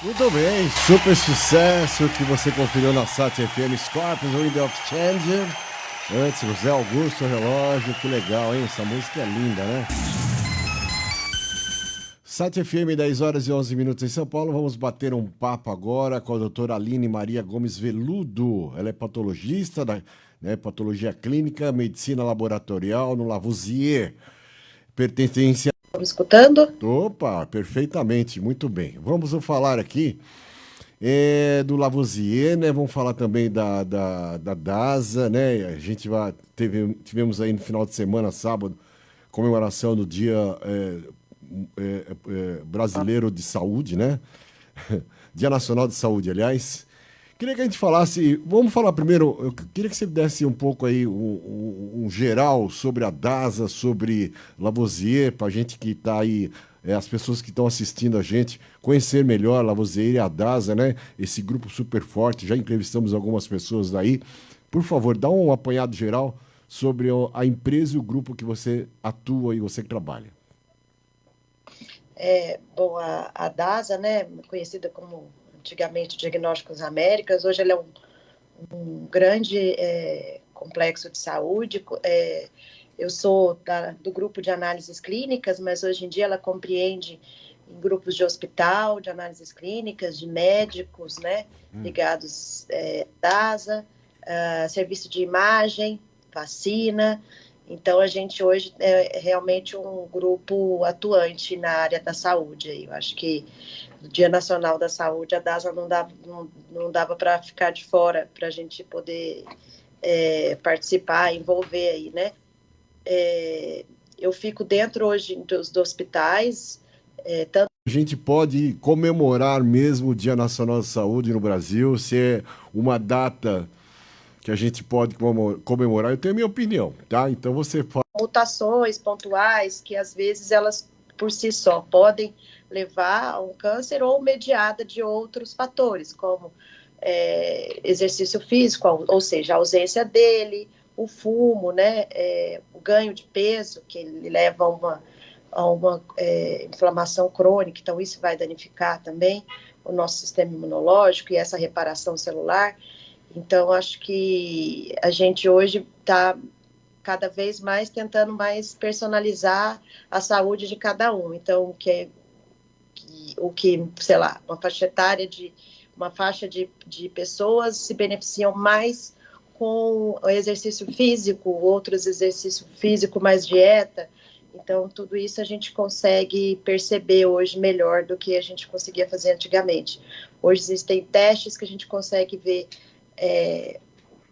Muito bem, super sucesso que você conferiu na SAT FM Scorpions, Wind of Change. Antes, José Augusto Relógio, que legal, hein? Essa música é linda, né? SAT FM, 10 horas e 11 minutos em São Paulo. Vamos bater um papo agora com a doutora Aline Maria Gomes Veludo. Ela é patologista, patologia clínica, medicina laboratorial no Lavoisier. Pertence. Tá me escutando? Opa, perfeitamente, muito bem. Vamos falar aqui do Lavoisier, né? Vamos falar também da DASA, né? A gente tivemos aí no final de semana, sábado, comemoração do Dia Brasileiro de Saúde, né? Dia Nacional de Saúde, aliás. Queria que a gente falasse, vamos falar primeiro, eu queria que você desse um pouco aí um geral sobre a DASA, sobre Lavoisier, para a gente que está aí, as pessoas que estão assistindo a gente, conhecer melhor Lavoisier e a DASA, né? Esse grupo super forte, já entrevistamos algumas pessoas daí. Por favor, dá um apanhado geral sobre a empresa e o grupo que você atua e você trabalha. Bom, a DASA, né, conhecida como antigamente Diagnósticos Américas, hoje ela é um grande complexo de saúde. Eu sou do grupo de análises clínicas, mas hoje em dia ela compreende em grupos de hospital, de análises clínicas, de médicos, né, ligados à DASA, serviço de imagem, vacina. Então, a gente hoje é realmente um grupo atuante na área da saúde. Eu acho que no Dia Nacional da Saúde, a DASA não dava para ficar de fora, para a gente poder participar, envolver aí, né? Eu fico dentro hoje dos hospitais, tanto. A gente pode comemorar mesmo o Dia Nacional da Saúde no Brasil, se é uma data que a gente pode comemorar. Eu tenho a minha opinião, tá? Então você fala. Mutações pontuais que às vezes elas por si só podem levar a um câncer ou mediada de outros fatores, como exercício físico, ou seja, a ausência dele, o fumo, né, o ganho de peso, que ele leva a uma inflamação crônica, então isso vai danificar também o nosso sistema imunológico e essa reparação celular. Então, acho que a gente hoje está cada vez mais tentando mais personalizar a saúde de cada um. Então, sei lá, uma faixa de pessoas se beneficiam mais com o exercício físico, outros exercício físico mais dieta. Então, tudo isso a gente consegue perceber hoje melhor do que a gente conseguia fazer antigamente. Hoje existem testes que a gente consegue ver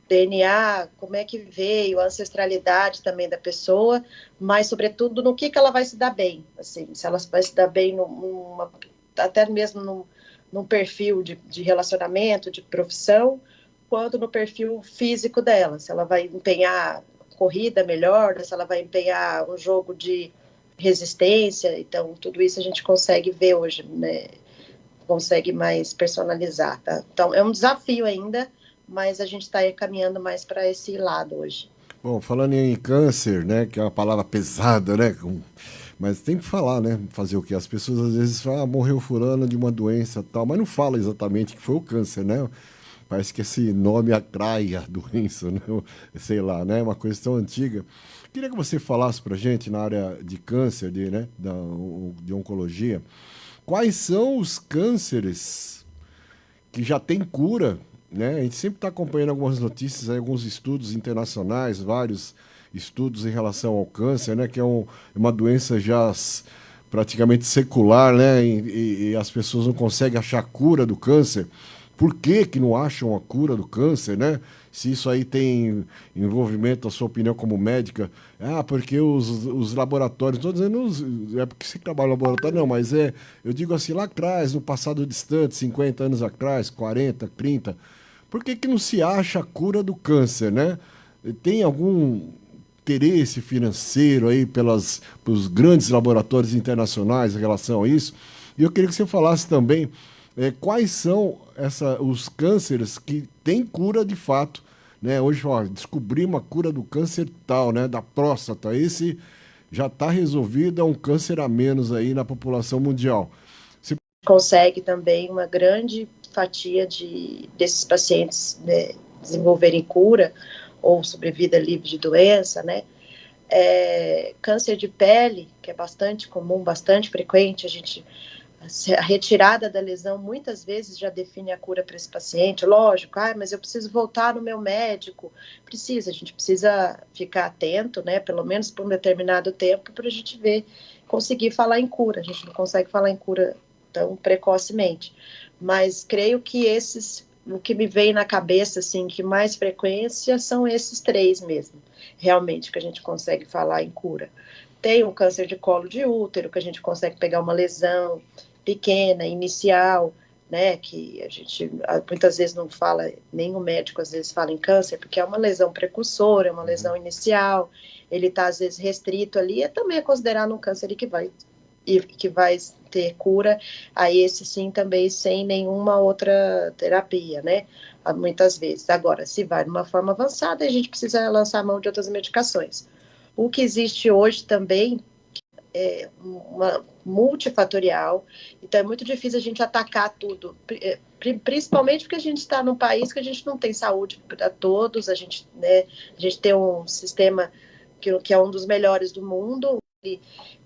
DNA, como é que veio, a ancestralidade também da pessoa, mas, sobretudo, no que ela vai se dar bem. Assim, se ela vai se dar bem até mesmo num perfil de relacionamento, de profissão, quanto no perfil físico dela. Se ela vai empenhar corrida melhor, se ela vai empenhar um jogo de resistência. Então, tudo isso a gente consegue ver hoje, né? Consegue mais personalizar, tá? Então, é um desafio ainda, mas a gente está caminhando mais para esse lado hoje. Bom, falando em câncer, né, que é uma palavra pesada, né, mas tem que falar, né, fazer o quê? As pessoas às vezes falam, morreu fulano de uma doença tal, mas não fala exatamente que foi o câncer, né? Parece que esse nome atrai a doença, né? Sei lá, né? Uma coisa tão antiga. Queria que você falasse pra gente na área de câncer, de oncologia, quais são os cânceres que já têm cura, né? A gente sempre está acompanhando algumas notícias, aí, alguns estudos internacionais, vários estudos em relação ao câncer, né? Que é uma doença já praticamente secular, né? E as pessoas não conseguem achar a cura do câncer. Por que que não acham a cura do câncer, né? Se isso aí tem envolvimento, a sua opinião como médica, porque os laboratórios, estou dizendo, é porque você trabalha no laboratório, não, mas eu digo assim, lá atrás, no passado distante, 50 anos atrás, 40, 30, por que que não se acha a cura do câncer, né? Tem algum interesse financeiro aí pelos grandes laboratórios internacionais em relação a isso? E eu queria que você falasse também quais são os cânceres que têm cura de fato, né? Hoje, ó, descobri uma cura do câncer tal, né? Da próstata. Esse já está resolvido, é um câncer a menos aí na população mundial. consegue também uma grande fatia desses pacientes, né, desenvolverem cura ou sobrevida livre de doença, né? Câncer de pele, que é bastante comum, bastante frequente, a retirada da lesão muitas vezes já define a cura para esse paciente. Lógico, mas eu preciso voltar no meu médico. A gente precisa ficar atento, né, pelo menos por um determinado tempo, para a gente conseguir falar em cura. A gente não consegue falar em cura tão precocemente. Mas creio que o que me vem na cabeça, assim, que mais frequência são esses 3 mesmo, realmente, que a gente consegue falar em cura. Tem o câncer de colo de útero, que a gente consegue pegar uma lesão pequena, inicial, né, que a gente muitas vezes não fala, nem o médico às vezes fala em câncer, porque é uma lesão precursora, é uma lesão inicial, ele está às vezes restrito ali, também é considerado um câncer que vai ter cura, a esse sim também sem nenhuma outra terapia, né, muitas vezes. Agora, se vai de uma forma avançada, a gente precisa lançar mão de outras medicações. O que existe hoje também uma multifatorial, então é muito difícil a gente atacar tudo, principalmente porque a gente está num país que a gente não tem saúde para todos, a gente tem um sistema que é um dos melhores do mundo,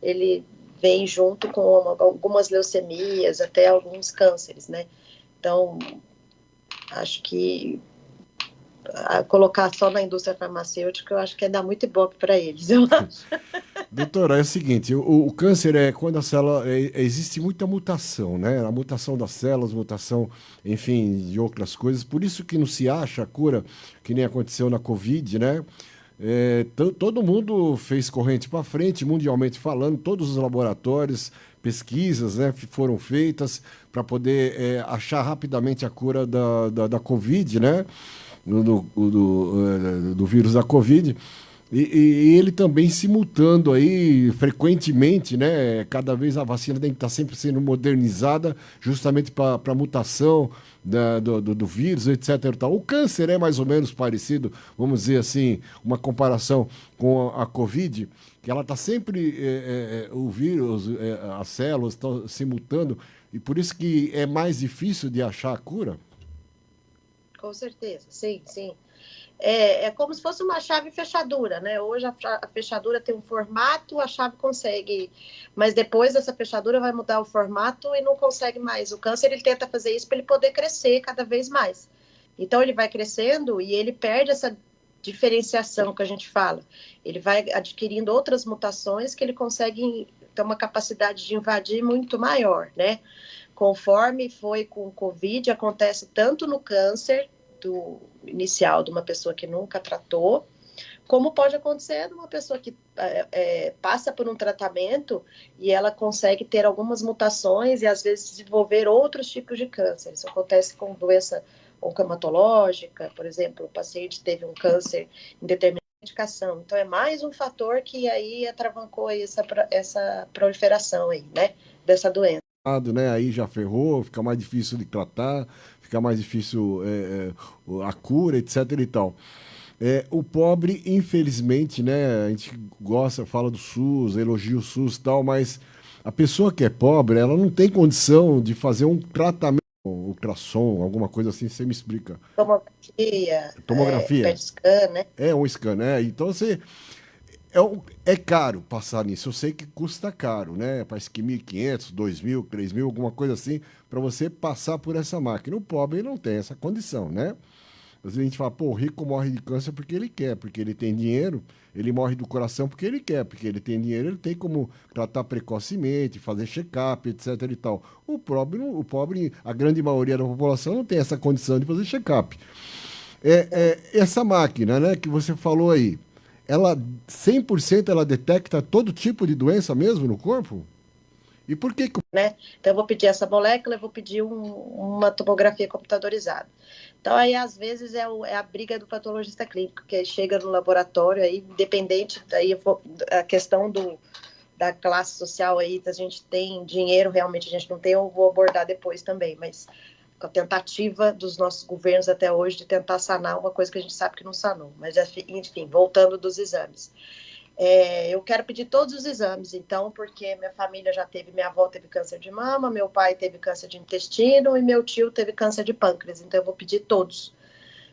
ele vem junto com algumas leucemias, até alguns cânceres, né? Então, acho que colocar só na indústria farmacêutica, eu acho que é dar muito ibope para eles, eu acho. Doutora, é o seguinte, o câncer é quando a célula, existe muita mutação, né? A mutação das células, mutação, enfim, de outras coisas. Por isso que não se acha a cura, que nem aconteceu na Covid, né? Todo mundo fez corrente para frente, mundialmente falando, todos os laboratórios, pesquisas, né, foram feitas para poder achar rapidamente a cura da Covid, né? Do vírus da Covid. E ele também se mutando aí frequentemente, né? Cada vez a vacina tem que estar sempre sendo modernizada, justamente para a mutação do vírus, etc. E tal. O câncer é mais ou menos parecido, vamos dizer assim, uma comparação com a Covid, que ela está sempre, o vírus, as células estão se mutando, e por isso que é mais difícil de achar a cura? Com certeza, sim, sim. É como se fosse uma chave fechadura, né? Hoje a fechadura tem um formato, a chave consegue, mas depois essa fechadura vai mudar o formato e não consegue mais. O câncer, ele tenta fazer isso para ele poder crescer cada vez mais. Então ele vai crescendo e ele perde essa diferenciação que a gente fala. Ele vai adquirindo outras mutações que ele consegue ter uma capacidade de invadir muito maior, né? Conforme foi com o Covid, acontece tanto no câncer inicial de uma pessoa que nunca tratou, como pode acontecer de uma pessoa que passa por um tratamento e ela consegue ter algumas mutações e às vezes desenvolver outros tipos de câncer. Isso acontece com doença oncomatológica, por exemplo, o paciente teve um câncer em determinada medicação. Então é mais um fator que aí atravancou essa proliferação aí, né, dessa doença. Né? Aí já ferrou, fica mais difícil de tratar, fica mais difícil a cura, etc. e tal. O pobre, infelizmente, né? A gente gosta, fala do SUS, elogia o SUS e tal, mas a pessoa que é pobre, ela não tem condição de fazer um tratamento, ultrassom, alguma coisa assim, você me explica. Tomografia, PET scan, né? Um scan, né? Então você. É caro passar nisso. Eu sei que custa caro, né? Parece que 1.500, 2.000, 3.000, alguma coisa assim, para você passar por essa máquina. O pobre não tem essa condição, né? Às vezes a gente fala, pô, o rico morre de câncer porque ele quer, porque ele tem dinheiro. Ele morre do coração porque ele quer, porque ele tem dinheiro, ele tem como tratar precocemente, fazer check-up, etc e tal. O pobre, a grande maioria da população não tem essa condição de fazer check-up. Essa máquina, né, que você falou aí, ela 100% ela detecta todo tipo de doença mesmo no corpo? E por que né? Então eu vou pedir essa molécula, eu vou pedir uma tomografia computadorizada. Então aí às vezes é a briga do patologista clínico, que chega no laboratório aí, independente, daí a questão da classe social aí, a gente tem dinheiro, realmente a gente não tem, eu vou abordar depois também, mas com a tentativa dos nossos governos até hoje de tentar sanar uma coisa que a gente sabe que não sanou. Mas, enfim, voltando dos exames. Eu quero pedir todos os exames, então, porque minha família já teve, minha avó teve câncer de mama, meu pai teve câncer de intestino e meu tio teve câncer de pâncreas, então eu vou pedir todos.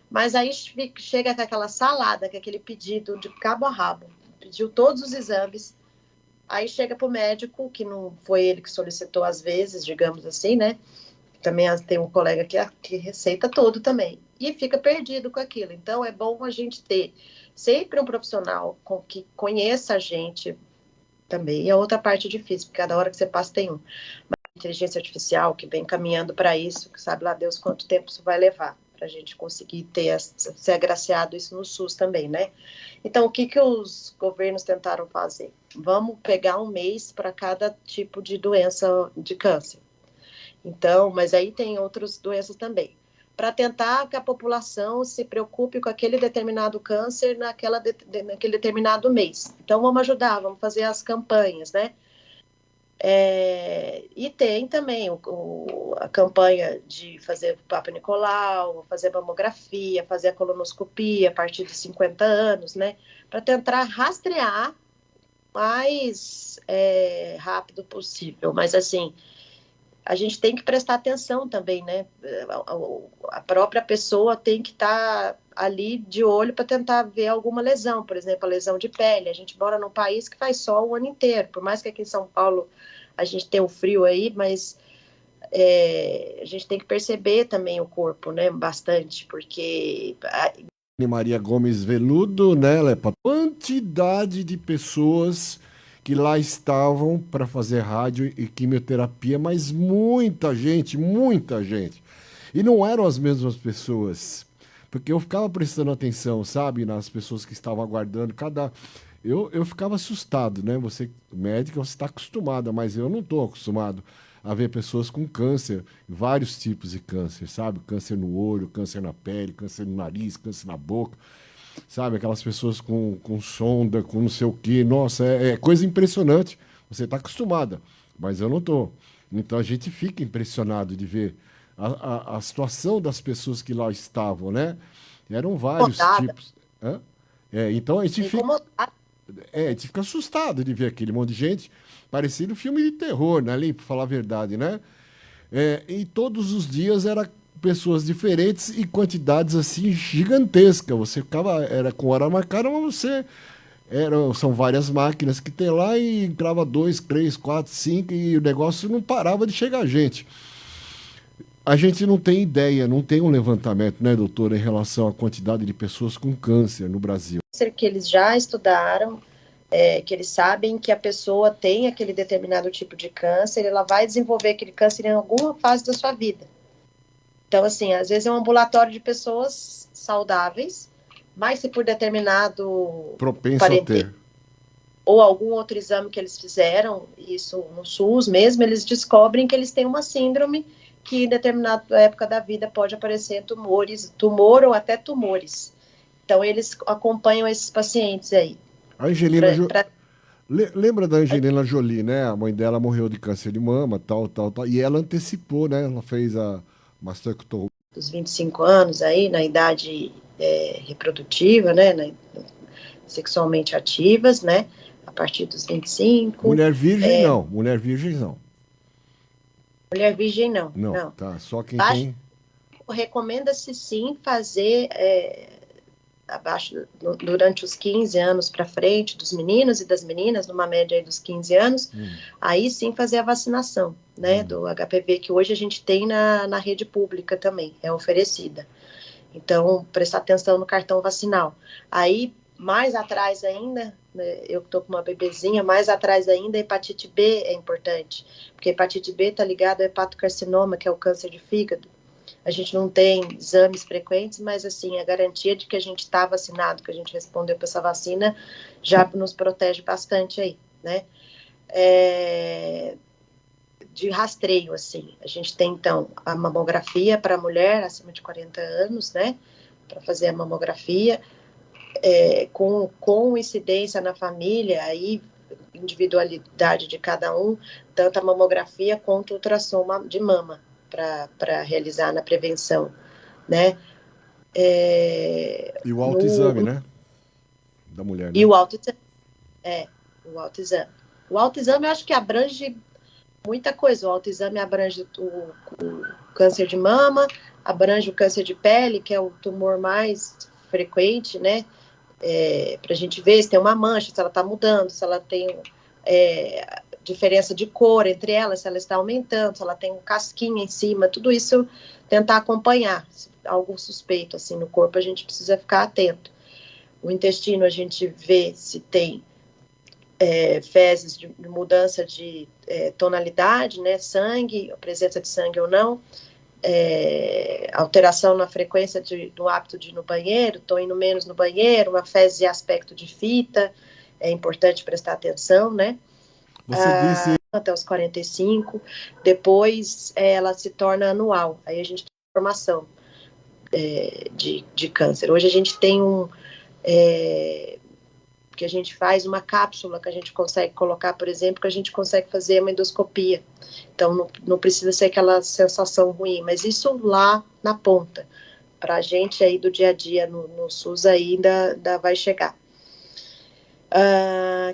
Mas aí chega com aquela salada, com aquele pedido de cabo a rabo, pediu todos os exames, aí chega para o médico, que não foi ele que solicitou às vezes, digamos assim, né? Também tem um colega que receita todo também, e fica perdido com aquilo. Então é bom a gente ter sempre um profissional que conheça a gente também. E a outra parte é difícil, porque cada hora que você passa tem um. Mas a inteligência artificial que vem caminhando para isso, que sabe lá Deus quanto tempo isso vai levar, para a gente conseguir ser agraciado isso no SUS também, né? Então, o que os governos tentaram fazer? Vamos pegar um mês para cada tipo de doença de câncer. Então, mas aí tem outras doenças também. Para tentar que a população se preocupe com aquele determinado câncer naquele determinado mês. Então, vamos ajudar, vamos fazer as campanhas, né? E tem também a campanha de fazer o Papa Nicolau, fazer mamografia, fazer a colonoscopia a partir de 50 anos, né? Para tentar rastrear o mais rápido possível. Mas, assim, a gente tem que prestar atenção também, né? A própria pessoa tem que estar ali de olho para tentar ver alguma lesão, por exemplo, a lesão de pele. A gente mora num país que faz sol o ano inteiro, por mais que aqui em São Paulo a gente tenha um frio aí, mas a gente tem que perceber também o corpo, né? Bastante, porque... Maria Gomes Veludo, né? Ela é para quantidade de pessoas que lá estavam para fazer rádio e quimioterapia, mas muita gente, muita gente. E não eram as mesmas pessoas, porque eu ficava prestando atenção, sabe, nas pessoas que estavam aguardando eu ficava assustado, né? Você, médica, você está acostumada, mas eu não estou acostumado a ver pessoas com câncer, vários tipos de câncer, sabe? Câncer no olho, câncer na pele, câncer no nariz, câncer na boca, sabe? Aquelas pessoas com sonda, com não sei o quê. Nossa, é coisa impressionante. Você está acostumada, mas eu não estou. Então a gente fica impressionado de ver a situação das pessoas que lá estavam, né? Eram vários Incomodada. tipos. Hã? Então a gente fica assustado de ver aquele monte de gente, parecido filme de terror, né? Ali, para falar a verdade, né? E todos os dias era pessoas diferentes e quantidades assim gigantescas. Você ficava, era com hora marcada, mas são várias máquinas que tem lá e entrava 2, 3, 4, 5 e o negócio não parava de chegar gente. A gente não tem ideia, não tem um levantamento, né, doutora, em relação à quantidade de pessoas com câncer no Brasil. Que eles já estudaram, que eles sabem que a pessoa tem aquele determinado tipo de câncer, ela vai desenvolver aquele câncer em alguma fase da sua vida. Então, assim, às vezes é um ambulatório de pessoas saudáveis, mas se por determinado propenso a ter ou algum outro exame que eles fizeram, isso no SUS mesmo, eles descobrem que eles têm uma síndrome que em determinada época da vida pode aparecer tumor ou até tumores. Então, eles acompanham esses pacientes aí. Lembra da Angelina Jolie, né? A mãe dela morreu de câncer de mama, tal. E ela antecipou, né? Ela fez a mastectomia. Dos 25 anos aí, na idade reprodutiva, né? Sexualmente ativas, né? A partir dos 25. Mulher virgem, não. Mulher virgem, não. Mulher virgem, não. Não, tá. Só quem tem... Recomenda-se, sim, fazer... durante os 15 anos para frente, dos meninos e das meninas, numa média aí dos 15 anos, aí sim fazer a vacinação, né, do HPV, que hoje a gente tem na rede pública também, é oferecida. Então, prestar atenção no cartão vacinal. Aí, mais atrás ainda, né, eu estou com uma bebezinha, mais atrás ainda, a hepatite B é importante, porque a hepatite B está ligada ao hepatocarcinoma, que é o câncer de fígado. A gente não tem exames frequentes, mas, assim, a garantia de que a gente está vacinado, que a gente respondeu para essa vacina, já nos protege bastante aí, né? De rastreio, assim, a gente tem, então, a mamografia para mulher acima de 40 anos, né? Para fazer a mamografia, com incidência na família, aí, individualidade de cada um, tanto a mamografia quanto o ultrassom de mama, para realizar na prevenção, né? E o autoexame, né? Da mulher, né? E o autoexame. É, o autoexame. O autoexame eu acho que abrange muita coisa. O autoexame abrange o câncer de mama, abrange o câncer de pele, que é o tumor mais frequente, né? Para a gente ver se tem uma mancha, se ela está mudando, se ela tem diferença de cor entre elas, se ela está aumentando, se ela tem um casquinha em cima, tudo isso tentar acompanhar. Se algo suspeito assim no corpo, a gente precisa ficar atento. O intestino, a gente vê se tem fezes de mudança de tonalidade, né, sangue, a presença de sangue ou não, alteração na frequência do hábito de ir no banheiro, estou indo menos no banheiro, uma fezes de aspecto de fita, é importante prestar atenção, né? Você disse... Até os 45, depois ela se torna anual, aí a gente tem informação de câncer. Hoje a gente tem que a gente faz uma cápsula que a gente consegue colocar, por exemplo, que a gente consegue fazer uma endoscopia. Então, não precisa ser aquela sensação ruim, mas isso lá na ponta. Para a gente aí do dia a dia no SUS ainda vai chegar.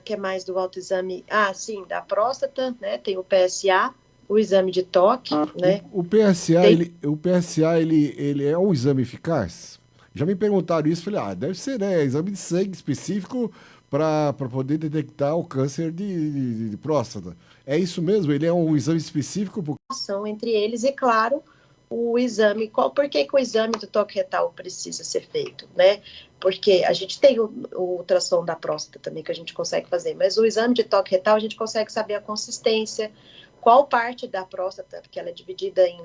Que mais do autoexame? Sim, da próstata, né? Tem o PSA, o exame de toque, né? O PSA, ele é um exame eficaz? Já me perguntaram isso, falei, deve ser, né? Exame de sangue específico para poder detectar o câncer de próstata. É isso mesmo? Ele é um exame específico? Entre eles, e claro, o exame, por que o exame do toque retal precisa ser feito, né? Porque a gente tem o ultrassom da próstata também que a gente consegue fazer, mas o exame de toque retal a gente consegue saber a consistência, qual parte da próstata, porque ela é dividida em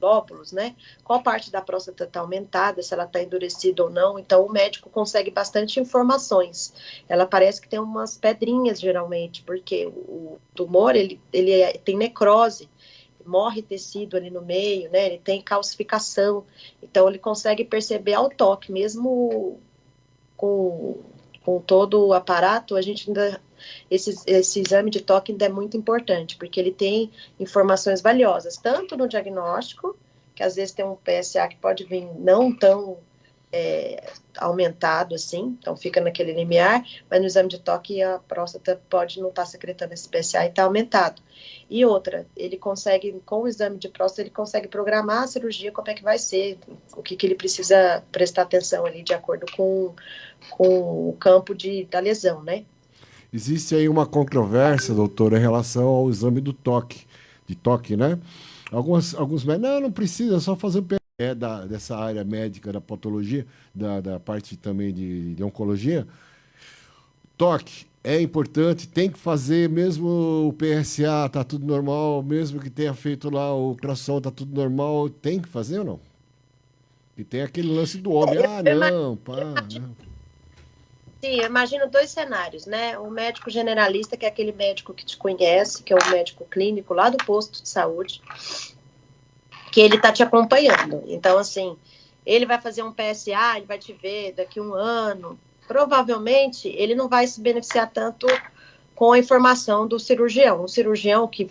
lóbulos, né? Qual parte da próstata está aumentada, se ela está endurecida ou não. Então, o médico consegue bastante informações. Ela parece que tem umas pedrinhas, geralmente, porque o tumor, ele tem necrose, morre tecido ali no meio, né? Ele tem calcificação. Então, ele consegue perceber ao toque, mesmo com todo o aparato, a gente ainda... Esse exame de toque ainda é muito importante, porque ele tem informações valiosas, tanto no diagnóstico, que às vezes tem um PSA que pode vir não tão aumentado assim, então fica naquele limiar, mas no exame de toque a próstata pode não estar secretando esse PSA e está aumentado. E outra, ele consegue, com o exame de próstata, ele consegue programar a cirurgia, como é que vai ser, o que ele precisa prestar atenção ali, de acordo com o campo da lesão, né? Existe aí uma controvérsia, doutora, em relação ao exame de toque, né? Alguns médicos, não precisa, é só fazer o PSA dessa área médica, da patologia, da parte também de oncologia. Toque é importante, tem que fazer, mesmo o PSA tá tudo normal, mesmo que tenha feito lá o ultrassom, tá tudo normal, tem que fazer ou não? E tem aquele lance do homem, não, pá, não. Sim, eu imagino dois cenários, né? O médico generalista, que é aquele médico que te conhece, que é o médico clínico lá do posto de saúde, que ele tá te acompanhando. Então, assim, ele vai fazer um PSA, ele vai te ver daqui a um ano. Provavelmente, ele não vai se beneficiar tanto com a informação do cirurgião. Um cirurgião que,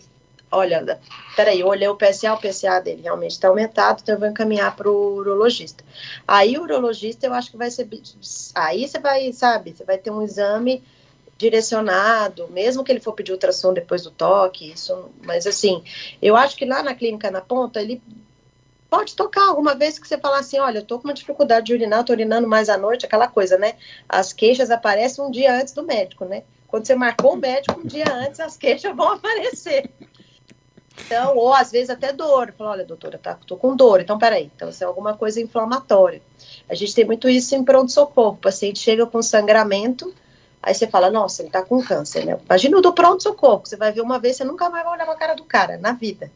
olha, peraí, eu olhei o PSA dele realmente está aumentado, então eu vou encaminhar para o urologista. Aí o urologista, eu acho que vai ser... Aí você vai, sabe, você vai ter um exame direcionado, mesmo que ele for pedir ultrassom depois do toque, isso, mas assim, eu acho que lá na clínica na ponta, ele pode tocar alguma vez que você falar assim, olha, eu tô com uma dificuldade de urinar, tô urinando mais à noite, aquela coisa, né? As queixas aparecem um dia antes do médico, né? Quando você marcou o médico, um dia antes, as queixas vão aparecer. Então, ou às vezes até dor. Fala, olha, doutora, tô com dor. Então, peraí. Então, isso é alguma coisa inflamatória. A gente tem muito isso em pronto-socorro. O paciente chega com sangramento, aí você fala, nossa, ele tá com câncer, né? Imagina o do pronto-socorro. Você vai ver uma vez, você nunca mais vai olhar pra cara do cara, na vida.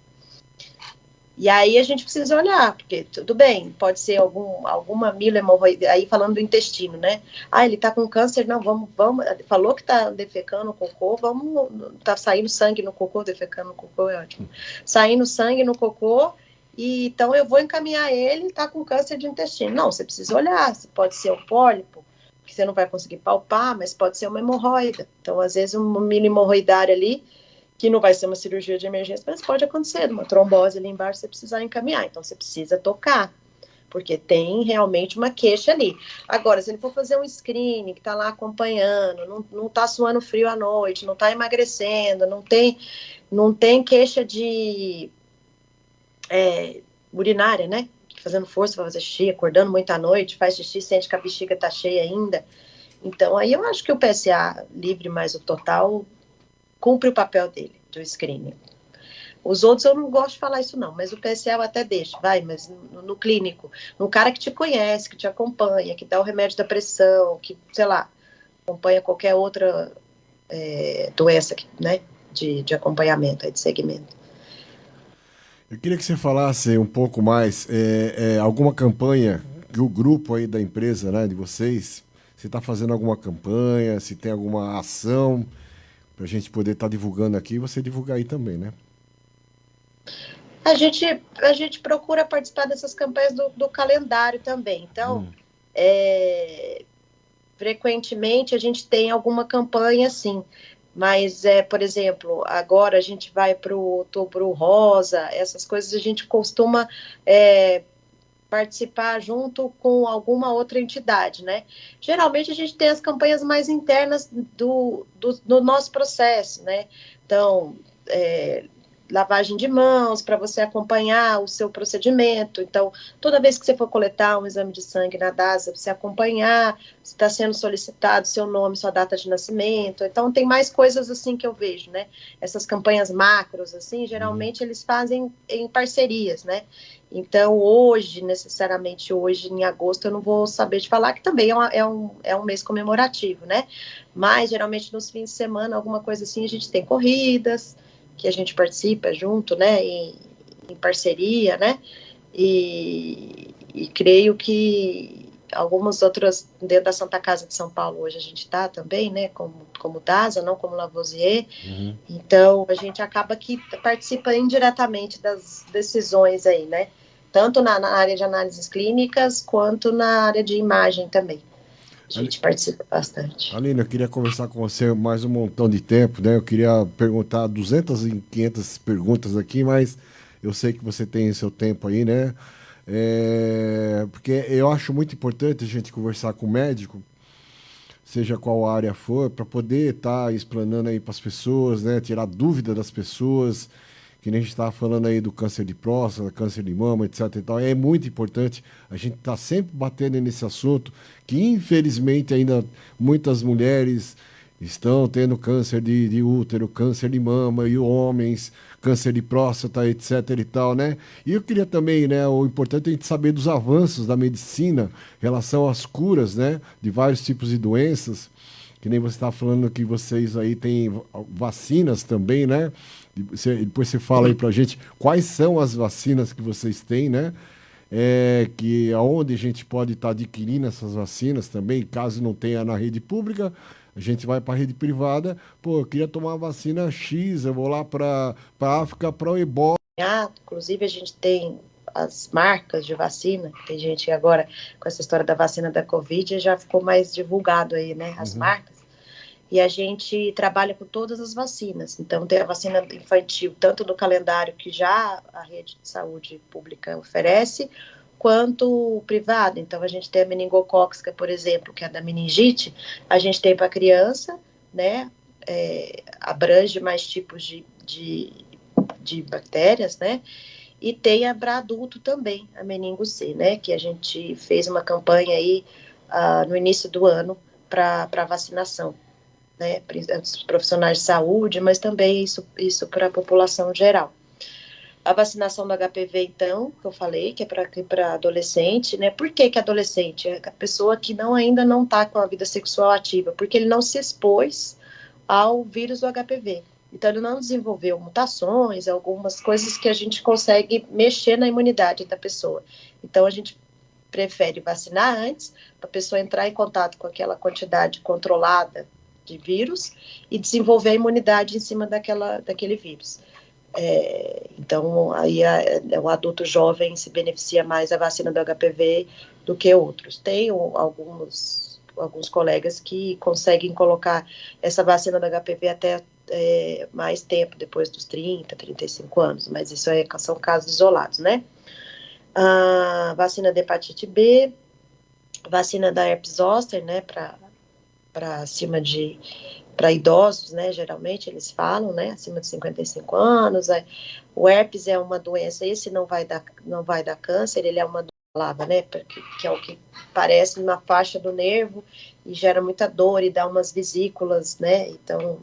E aí a gente precisa olhar, porque tudo bem, pode ser alguma mielohemorroide, aí falando do intestino, né? Ele tá com câncer, não, vamos, falou que tá defecando cocô, tá saindo sangue no cocô, defecando no cocô é ótimo. Saindo sangue no cocô, e então eu vou encaminhar ele, tá com câncer de intestino. Não, você precisa olhar, se pode ser um pólipo, que você não vai conseguir palpar, mas pode ser uma hemorroida. Então, às vezes, um mielohemorroidário ali, que não vai ser uma cirurgia de emergência, mas pode acontecer, uma trombose ali embaixo, você precisar encaminhar, então você precisa tocar. porque tem realmente uma queixa ali. Agora, se ele for fazer um screening, que está lá acompanhando, não está suando frio à noite, não está emagrecendo, não tem queixa de urinária, né? Fazendo força para fazer xixi, acordando muito à noite, faz xixi, sente que a bexiga está cheia ainda. Então, aí eu acho que o PSA livre mais o total cumpre o papel dele, do screening. Os outros eu não gosto de falar isso não, mas o PSA eu até deixo, mas no clínico, no cara que te conhece, que te acompanha, que dá o remédio da pressão, que, sei lá, acompanha qualquer outra doença, né, de acompanhamento, aí, de segmento. Eu queria que você falasse um pouco mais, alguma campanha que o grupo aí da empresa, né, de vocês, se está fazendo alguma campanha, se tem alguma ação para a gente poder estar divulgando aqui e você divulgar aí também, né? A gente procura participar dessas campanhas do calendário também. Então, frequentemente a gente tem alguma campanha, sim. Mas, por exemplo, agora a gente vai para o Outubro Rosa, essas coisas a gente costuma participar junto com alguma outra entidade, né? Geralmente a gente tem as campanhas mais internas do nosso processo, né? Então, lavagem de mãos, para você acompanhar o seu procedimento. Então, toda vez que você for coletar um exame de sangue na DASA, você acompanhar se está sendo solicitado seu nome, sua data de nascimento. Então, tem mais coisas assim que eu vejo, né? Essas campanhas macros, assim, geralmente eles fazem em parcerias, né? Então, hoje, necessariamente hoje, em agosto, eu não vou saber te falar, que também é um mês comemorativo, né? Mas, geralmente, nos fins de semana, alguma coisa assim, a gente tem corridas, que a gente participa junto, né, em parceria, né, e creio que algumas outras, dentro da Santa Casa de São Paulo, hoje a gente está também, né, como DASA, não como Lavoisier, então a gente acaba que participa indiretamente das decisões aí, né, tanto na área de análises clínicas, quanto na área de imagem também. A gente participa bastante. Aline, eu queria conversar com você mais um montão de tempo, né? Eu queria perguntar 200 e 500 perguntas aqui, mas eu sei que você tem seu tempo aí, né? Porque eu acho muito importante a gente conversar com o médico, seja qual área for, para poder estar explanando aí para as pessoas, né? Tirar dúvida das pessoas, que nem a gente estava falando aí do câncer de próstata, câncer de mama, etc. E tal. É muito importante a gente estar sempre batendo nesse assunto, que infelizmente ainda muitas mulheres estão tendo câncer de útero, câncer de mama, e homens, câncer de próstata, etc. e tal, né? E eu queria também, né, o importante é a gente saber dos avanços da medicina em relação às curas, né, de vários tipos de doenças, que nem você está falando que vocês aí têm vacinas também, né? Depois você fala aí pra gente quais são as vacinas que vocês têm, né? Que aonde a gente pode estar adquirindo essas vacinas também, caso não tenha na rede pública, a gente vai para a rede privada. Pô, eu queria tomar a vacina X, eu vou lá para a África para o Ebola. Inclusive, a gente tem as marcas de vacina. Tem gente que agora, com essa história da vacina da Covid, já ficou mais divulgado aí, né? As marcas. E a gente trabalha com todas as vacinas. Então, tem a vacina infantil, tanto no calendário que já a rede de saúde pública oferece, quanto privada. Então, a gente tem a meningocócica, por exemplo, que é da meningite, a gente tem para criança, né? Abrange mais tipos de bactérias, né? E tem a para adulto também, a meningo C, né? Que a gente fez uma campanha aí no início do ano para vacinação, né? Os profissionais de saúde, mas também isso para a população geral. A vacinação do HPV, então, que eu falei, que é para adolescente, né? Por que adolescente? É a pessoa que ainda não está com a vida sexual ativa, porque ele não se expôs ao vírus do HPV. Então, ele não desenvolveu mutações, algumas coisas que a gente consegue mexer na imunidade da pessoa. Então, a gente prefere vacinar antes, para a pessoa entrar em contato com aquela quantidade controlada de vírus e desenvolver a imunidade em cima daquele vírus. Então, aí o adulto jovem se beneficia mais da vacina do HPV do que outros. Tem alguns colegas que conseguem colocar essa vacina do HPV até mais tempo, depois dos 30, 35 anos, mas isso são casos isolados, né? a vacina da hepatite B, vacina da herpes zoster, né, para idosos, né, geralmente eles falam, né, acima de 55 anos. O herpes é uma doença, esse não vai dar câncer, ele é uma doença, né, que é o que parece uma faixa do nervo e gera muita dor e dá umas vesículas, né, então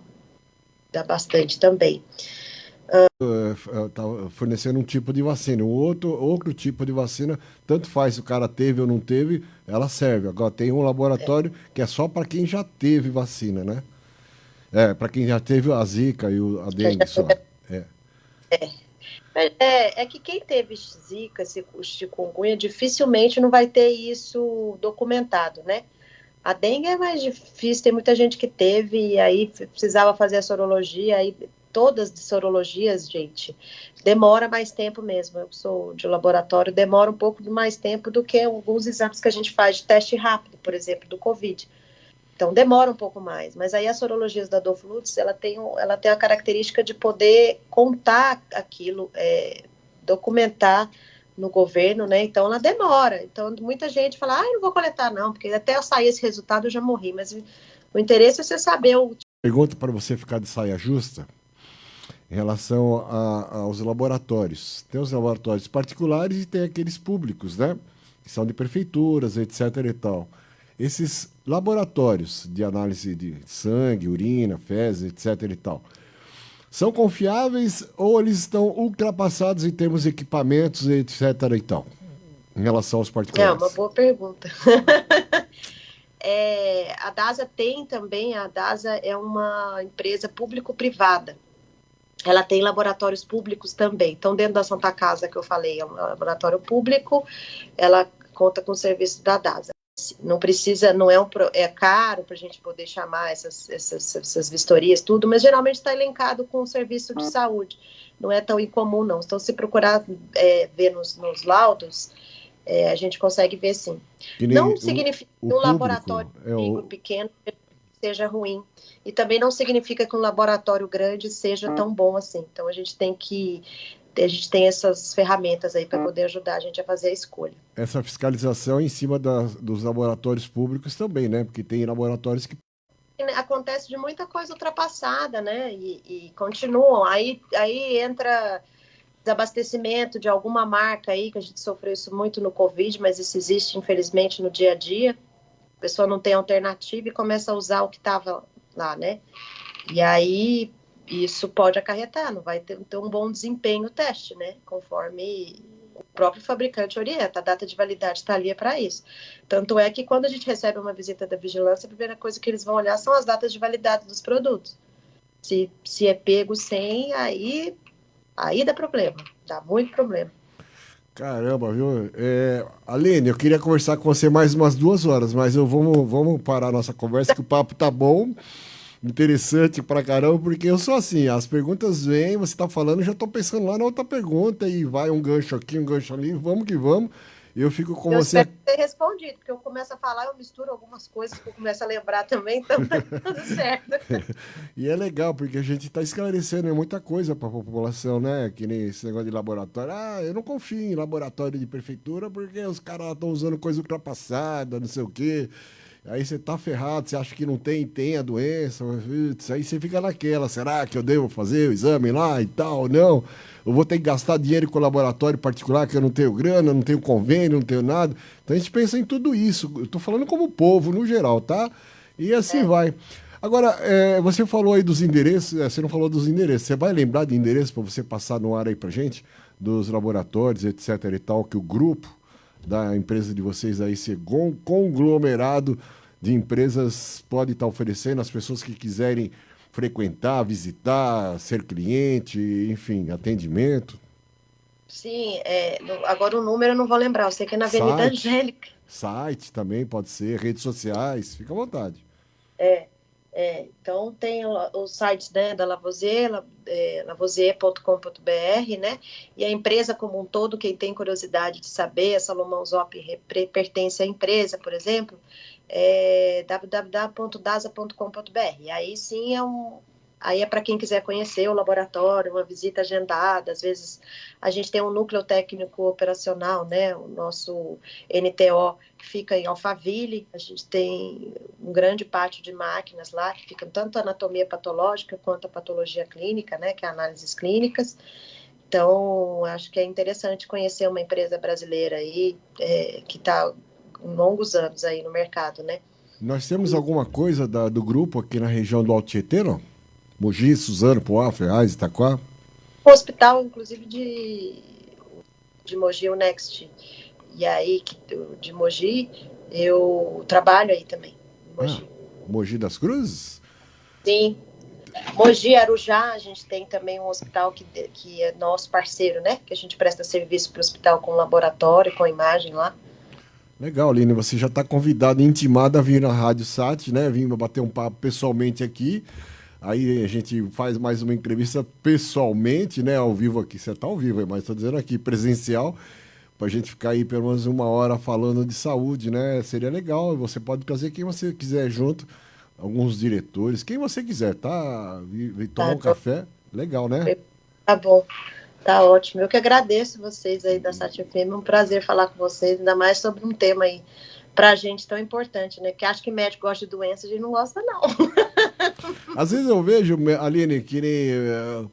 dá bastante também. Tá fornecendo um tipo de vacina. O outro tipo de vacina, tanto faz se o cara teve ou não teve, ela serve. Agora tem um laboratório que é só para quem já teve vacina, né? Para quem já teve a Zika e a dengue só. É. É que quem teve Zika, chikungunya, dificilmente não vai ter isso documentado, né? A dengue é mais difícil, tem muita gente que teve e aí precisava fazer a sorologia, aí todas as sorologias, gente, demora mais tempo mesmo. Eu sou de laboratório, demora um pouco mais tempo do que alguns exames que a gente faz de teste rápido, por exemplo, do Covid. Então, demora um pouco mais. Mas aí as sorologias da Doflutis, ela tem a característica de poder contar aquilo, documentar no governo, né? Então, ela demora. Então, muita gente fala, não vou coletar não, porque até eu sair esse resultado eu já morri. Mas o interesse é você saber o... Pergunta para você ficar de saia justa em relação aos laboratórios. Tem os laboratórios particulares e tem aqueles públicos, né? Que são de prefeituras, etc. e tal. Esses laboratórios de análise de sangue, urina, fezes, etc. e tal, são confiáveis ou eles estão ultrapassados em termos de equipamentos, etc. e tal, em relação aos particulares? É uma boa pergunta. A DASA tem também, a DASA é uma empresa público-privada. Ela tem laboratórios públicos também. Então, dentro da Santa Casa que eu falei, é um laboratório público, ela conta com o serviço da DASA. Não precisa, é caro para a gente poder chamar essas vistorias, tudo, mas geralmente está elencado com o serviço de saúde. Não é tão incomum, não. Então, se procurar ver nos laudos, a gente consegue ver sim. Não significa que um laboratório pequeno seja ruim. E também não significa que um laboratório grande seja tão bom assim. Então, a gente tem essas ferramentas aí para poder ajudar a gente a fazer a escolha. Essa fiscalização em cima dos laboratórios públicos também, né? Porque tem laboratórios que... Acontece de muita coisa ultrapassada, né? E continuam. Aí entra desabastecimento de alguma marca aí, que a gente sofreu isso muito no Covid, mas isso existe, infelizmente, no dia a dia. A pessoa não tem alternativa e começa a usar o que estava lá, né? E aí isso pode acarretar, não vai ter um bom desempenho o teste, né? Conforme o próprio fabricante orienta, a data de validade está ali para isso. Tanto é que quando a gente recebe uma visita da vigilância, a primeira coisa que eles vão olhar são as datas de validade dos produtos. Se é pego sem, aí dá problema, dá muito problema. Caramba, viu? Aline, eu queria conversar com você mais umas 2 horas, mas vamos parar a nossa conversa, que o papo tá bom, interessante pra caramba, porque eu sou assim, as perguntas vêm, você tá falando, eu já tô pensando lá na outra pergunta, e vai um gancho aqui, um gancho ali, vamos que vamos. Eu fico com você. Eu espero ter respondido, porque eu começo a falar, eu misturo algumas coisas que eu começo a lembrar também, então tá tudo certo. E é legal, porque a gente está esclarecendo muita coisa para a população, né? Que nem esse negócio de laboratório. Eu não confio em laboratório de prefeitura porque os caras estão usando coisa ultrapassada, não sei o quê. Aí você tá ferrado, você acha que não tem a doença, aí você fica naquela, será que eu devo fazer o exame lá e tal, não? Eu vou ter que gastar dinheiro com laboratório particular, que eu não tenho grana, não tenho convênio, não tenho nada. Então a gente pensa em tudo isso. Eu tô falando como povo, no geral, tá? E assim vai. Agora, você falou aí dos endereços, você não falou dos endereços. Você vai lembrar de endereço para você passar no ar aí pra gente? Dos laboratórios, etc e tal, que o grupo da empresa de vocês aí, esse conglomerado de empresas pode estar oferecendo às pessoas que quiserem frequentar, visitar, ser cliente, enfim, atendimento? Sim, agora o número eu não vou lembrar, eu sei que é na Avenida Angélica. Site também pode ser, redes sociais, fica à vontade. Então tem os sites, né, da Lavoisier, lavoisier.com.br, né, e a empresa como um todo, quem tem curiosidade de saber, a Salomão Zop pertence à empresa, por exemplo, www.dasa.com.br. Aí sim Aí é para quem quiser conhecer o laboratório, uma visita agendada. Às vezes a gente tem um núcleo técnico operacional, né? O nosso NTO que fica em Alphaville. A gente tem um grande pátio de máquinas lá que ficam tanto a anatomia patológica quanto a patologia clínica, né? Que é análises clínicas. Então, acho que é interessante conhecer uma empresa brasileira aí que está longos anos aí no mercado, né? Nós temos alguma coisa do grupo aqui na região do Alto Tietê, não? Mogi, Suzano, Poá, Ferraz, Itaquá? O hospital, inclusive, de Mogi, o Next. E aí, de Mogi, eu trabalho aí também, em Mogi. Mogi das Cruzes? Sim. Mogi, Arujá, a gente tem também um hospital que é nosso parceiro, né? Que a gente presta serviço para o hospital com laboratório, com imagem lá. Legal, Aline, você já está convidada, intimada a vir na Rádio Sat, né? Vim bater um papo pessoalmente aqui. Aí a gente faz mais uma entrevista pessoalmente, né? Ao vivo aqui. Você está ao vivo, mas estou dizendo aqui, presencial, para a gente ficar aí pelo menos uma hora falando de saúde, né? Seria legal. Você pode trazer quem você quiser junto, alguns diretores, quem você quiser, tá? Vem tomar um café. Legal, né? Tá bom. Tá ótimo. Eu que agradeço vocês aí da Sat FM. É um prazer falar com vocês, ainda mais sobre um tema aí pra gente tão importante, né? Porque acho que médico gosta de doença, a gente não gosta, não. Às vezes eu vejo, Aline, que nem...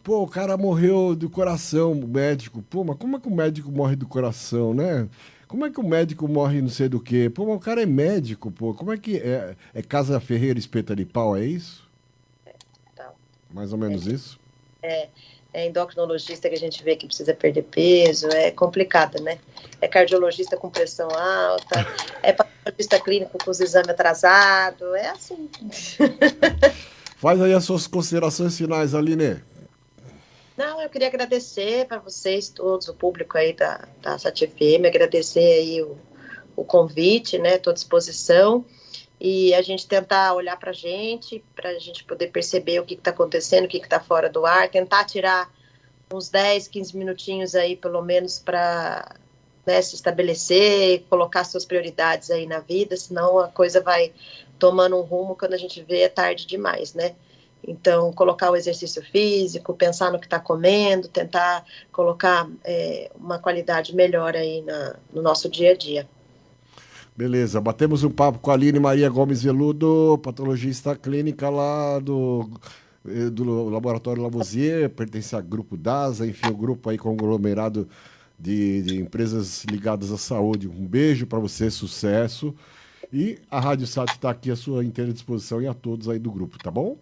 Pô, o cara morreu do coração, o médico. Pô, mas como é que o médico morre do coração, né? Como é que o médico morre não sei do quê? Pô, mas o cara é médico, pô. Como é que é? É Casa Ferreira Espeta de Pau, é isso? Então, mais ou menos isso? É endocrinologista que a gente vê que precisa perder peso, é complicado, né? É cardiologista com pressão alta, é patologista clínico com os exames atrasados, é assim. Faz aí as suas considerações finais, Aline. Não, eu queria agradecer para vocês todos, o público aí da Sat FM, agradecer aí o convite, né? Estou à disposição. E a gente tentar olhar para a gente poder perceber o que está acontecendo, o que está fora do ar, tentar tirar uns 10, 15 minutinhos aí, pelo menos, para, né, se estabelecer, colocar suas prioridades aí na vida, senão a coisa vai tomando um rumo, quando a gente vê é tarde demais, né? Então, colocar o exercício físico, pensar no que está comendo, tentar colocar uma qualidade melhor aí no nosso dia a dia. Beleza, batemos um papo com a Aline Maria Gomes Veludo, patologista clínica lá do Laboratório Lavoisier, pertence ao Grupo DASA, enfim, o grupo aí conglomerado de empresas ligadas à saúde. Um beijo para você, sucesso. E a Rádio Sat está aqui à sua inteira disposição e a todos aí do grupo, tá bom?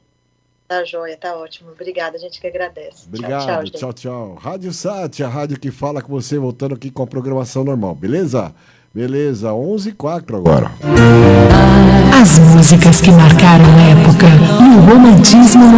Tá joia, tá ótimo. Obrigada, a gente que agradece. Obrigado, tchau. Rádio Sat, a rádio que fala com você, voltando aqui com a programação normal, beleza? Beleza, 11h04 agora. As músicas que marcaram época no romantismo.